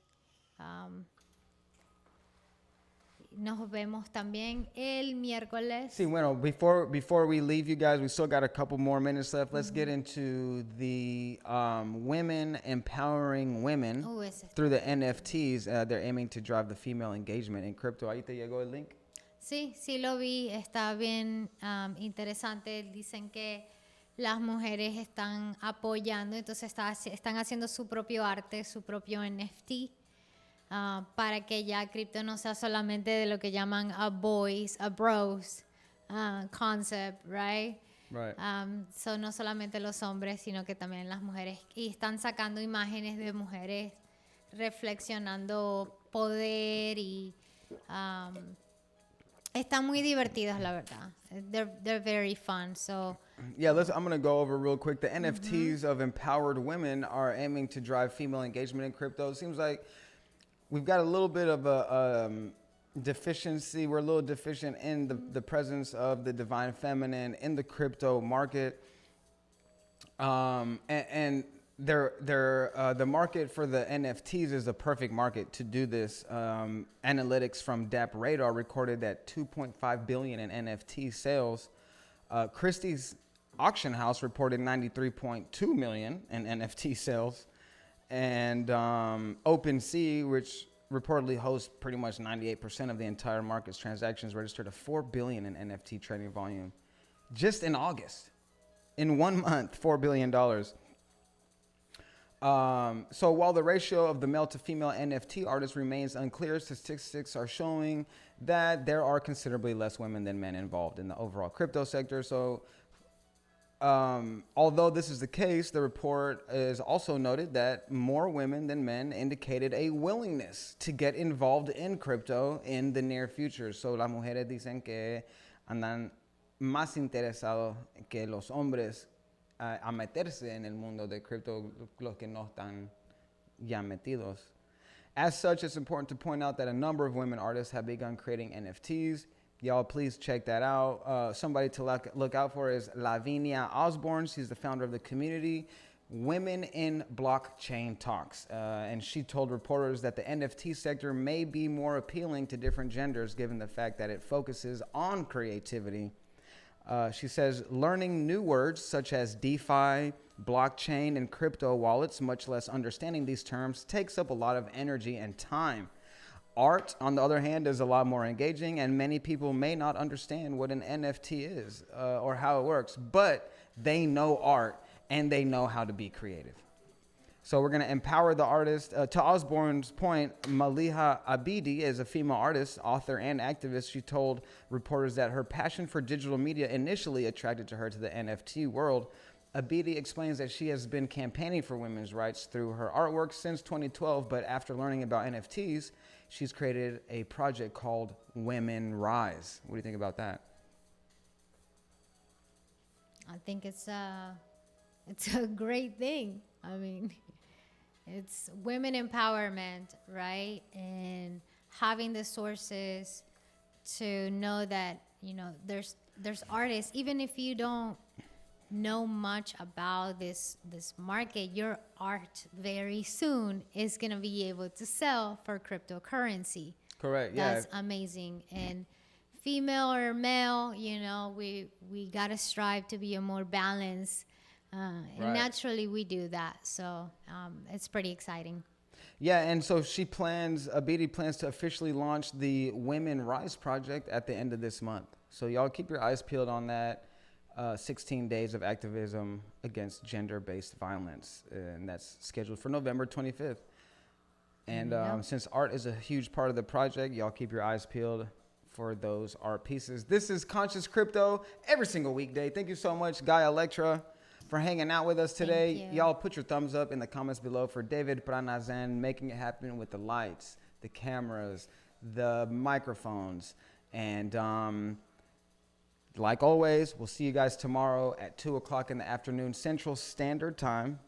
nos vemos también el miércoles. See, bueno, before we leave you guys, we still got a couple more minutes left. Let's get into the women empowering women through the NFTs. They're aiming to drive the female engagement in crypto. Ahí te llegó el link. Sí, sí lo vi. Está bien interesante. Dicen que las mujeres están apoyando, entonces están haciendo su propio arte, su propio NFT. Para que ya cripto no sea solamente de lo que llaman a bros concept, right? Right. Son no solamente los hombres, sino que también las mujeres. Y están sacando imágenes de mujeres reflexionando poder y están muy divertidas, la verdad. They're very fun, so... Yeah, I'm going to go over real quick. The NFTs of empowered women are aiming to drive female engagement in crypto. It seems like we've got a little bit of a deficiency. We're a little deficient in the presence of the divine feminine in the crypto market. And the market for the NFTs is the perfect market to do this. Analytics from DAP Radar recorded that 2.5 billion in NFT sales. Christie's auction house reported 93.2 million in NFT sales. And OpenSea, which reportedly hosts pretty much 98% of the entire market's transactions, registered a $4 billion in NFT trading volume just in August. In 1 month, $4 billion. So while the ratio of the male to female NFT artists remains unclear, statistics are showing that there are considerably less women than men involved in the overall crypto sector. So although this is the case, the report is also noted that more women than men indicated a willingness to get involved in crypto in the near future. So las mujeres dicen que andan más interesados que los hombres a meterse en el mundo de cripto, los que no están ya metidos. As such, it's important to point out that a number of women artists have begun creating NFTs. Y'all, please check that out. Somebody to look out for is Lavinia Osborne. She's the founder of the community Women in Blockchain Talks. And she told reporters that the NFT sector may be more appealing to different genders given the fact that it focuses on creativity. She says learning new words such as DeFi, blockchain, and crypto wallets, much less understanding these terms, takes up a lot of energy and time. Art, on the other hand, is a lot more engaging, and many people may not understand what an NFT is or how it works, but they know art and they know how to be creative. So we're going to empower the artist. To Osborne's point, Maliha Abidi is a female artist, author, and activist. She told reporters that her passion for digital media initially attracted her to the NFT world. Abidi explains that she has been campaigning for women's rights through her artwork since 2012, but after learning about NFTs, she's created a project called Women Rise. What do you think about that? I think it's a great thing. I mean, It's women empowerment, right? And having the sources to know that, you know, there's artists, even if you don't know much about this market, your art very soon is going to be able to sell for cryptocurrency. Correct. That's amazing. And female or male, you know, we got to strive to be a more balanced, and naturally we do that. So it's pretty exciting. Yeah, and so Abidi plans to officially launch the Women Rise Project at the end of this month. So y'all keep your eyes peeled on that. 16 days of activism against gender-based violence, and that's scheduled for November 25th. And since art is a huge part of the project, y'all keep your eyes peeled for those art pieces. This is Conscious Crypto every single weekday. Thank you so much, Guy Electra, for hanging out with us today. Y'all put your thumbs up in the comments below for David Prana-Holistic making it happen with the lights, the cameras, the microphones. And like always, we'll see you guys tomorrow at 2 o'clock in the afternoon Central Standard Time.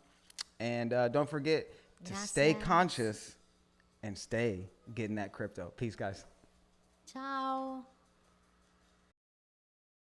And don't forget to stay conscious and stay getting that crypto. Peace, guys. Ciao.